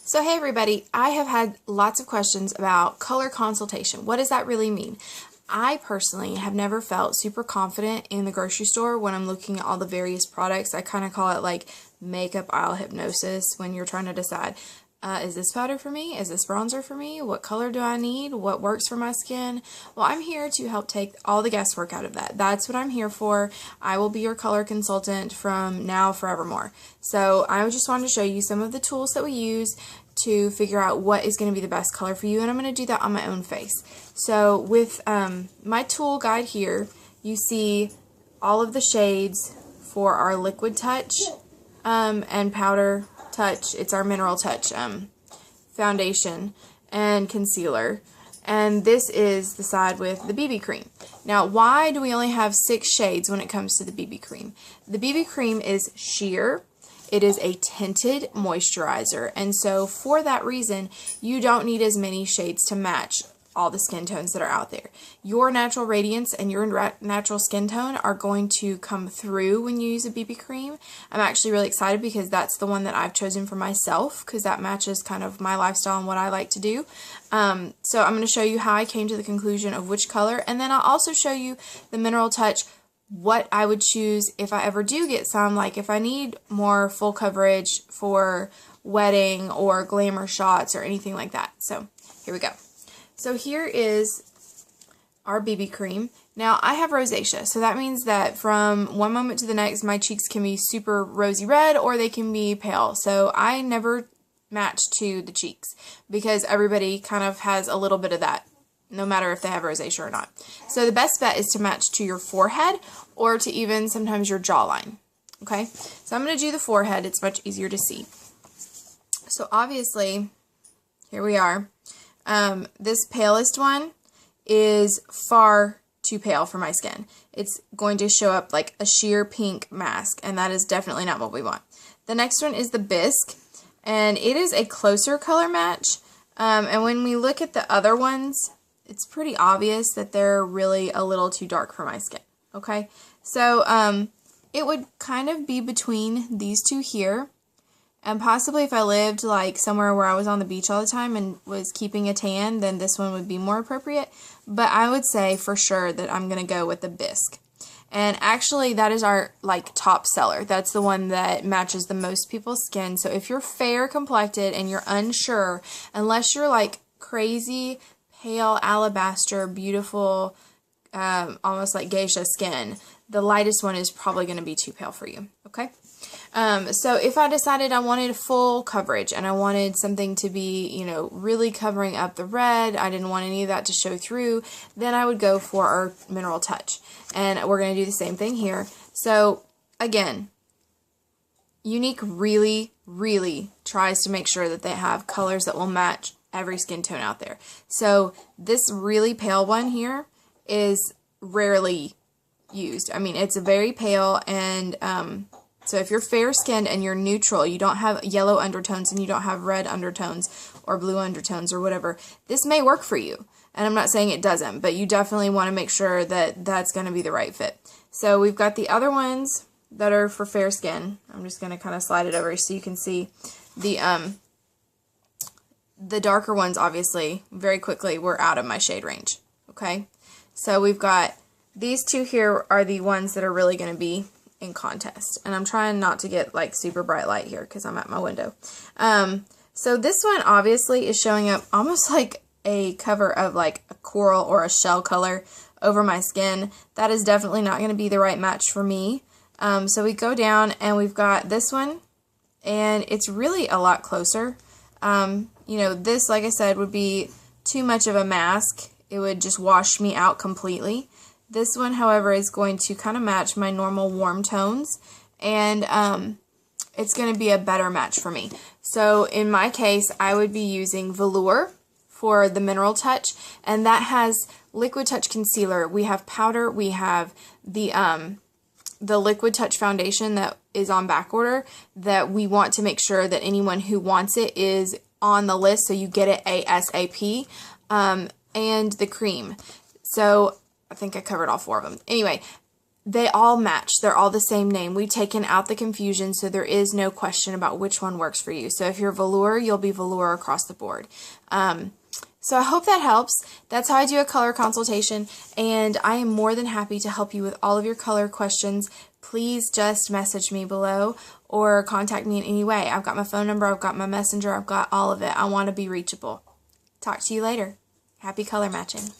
So hey everybody, I have had lots of questions about color consultation. What does that really mean? I personally have never felt super confident in the grocery store when I'm looking at all the various products. I kind of call it like makeup aisle hypnosis when you're trying to decide, is this powder for me? Is this bronzer for me? What color do I need? What works for my skin? Well, I'm here to help take all the guesswork out of that. That's what I'm here for. I will be your color consultant from now forevermore. So I just wanted to show you some of the tools that we use to figure out what is going to be the best color for you, and I'm going to do that on my own face. So with my tool guide here, you see all of the shades for our liquid touch and powder touch. It's our mineral touch foundation and concealer, and this is the side with the BB cream. Now, why do we only have 6 shades when it comes to the BB cream? The BB cream is sheer. It is a tinted moisturizer, and so for that reason, you don't need as many shades to match all the skin tones that are out there. Your natural radiance and your natural skin tone are going to come through when you use a BB cream. I'm actually really excited because that's the one that I've chosen for myself because that matches kind of my lifestyle and what I like to do. So I'm going to show you how I came to the conclusion of which color, and then I'll also show you the mineral touch, what I would choose if I ever do get some, like if I need more full coverage for wedding or glamour shots or anything like that. So here we go. So here is our BB cream. Now I have rosacea, so that means that from one moment to the next my cheeks can be super rosy red or they can be pale. So I never match to the cheeks because everybody kind of has a little bit of that, no matter if they have rosacea or not. So the best bet is to match to your forehead or to even sometimes your jawline. Okay, so I'm going to do the forehead. It's much easier to see. So obviously, here we are. This palest one is far too pale for my skin. It's going to show up like a sheer pink mask, and that is definitely not what we want. The next one is the bisque, and it is a closer color match. And when we look at the other ones, it's pretty obvious that they're really a little too dark for my skin, okay? So, it would kind of be between these two here, and possibly if I lived like somewhere where I was on the beach all the time and was keeping a tan, then this one would be more appropriate, but I would say for sure that I'm going to go with the bisque. And actually, that is our like top seller. That's the one that matches the most people's skin. So if you're fair complected and you're unsure, unless you're like crazy pale alabaster, beautiful, almost like geisha skin, the lightest one is probably going to be too pale for you, okay? So if I decided I wanted full coverage and I wanted something to be, you know, really covering up the red, I didn't want any of that to show through, then I would go for our mineral touch. And we're going to do the same thing here. So again, Unique really, really tries to make sure that they have colors that will match every skin tone out there. So this really pale one here is rarely used. I mean, it's a very pale, and so if you're fair-skinned and you're neutral, you don't have yellow undertones and you don't have red undertones or blue undertones or whatever, this may work for you. And I'm not saying it doesn't, but you definitely want to make sure that that's going to be the right fit. So we've got the other ones that are for fair skin. I'm just going to kind of slide it over so you can see the darker ones. Obviously, very quickly, we're out of my shade range. Okay, so we've got these two here are the ones that are really going to be in contest, and I'm trying not to get like super bright light here because I'm at my window. So this one obviously is showing up almost like a cover of like a coral or a shell color over my skin. That is definitely not going to be the right match for me. So we go down and we've got this one, and it's really a lot closer. You know, this, like I said, would be too much of a mask. It would just wash me out completely. This one, however, is going to kind of match my normal warm tones, and it's going to be a better match for me. So in my case, I would be using Velour for the mineral touch, and that has liquid touch concealer. We have powder. We have the liquid touch foundation that is on back order that we want to make sure that anyone who wants it is on the list, so you get it ASAP, and the cream. So I think I covered all 4 of them. Anyway, they all match. They're all the same name. We've taken out the confusion, so there is no question about which one works for you. So if you're velour, you'll be velour across the board. So I hope that helps. That's how I do a color consultation, and I am more than happy to help you with all of your color questions. Please just message me below or contact me in any way. I've got my phone number, I've got my messenger, I've got all of it. I want to be reachable. Talk to you later. Happy color matching.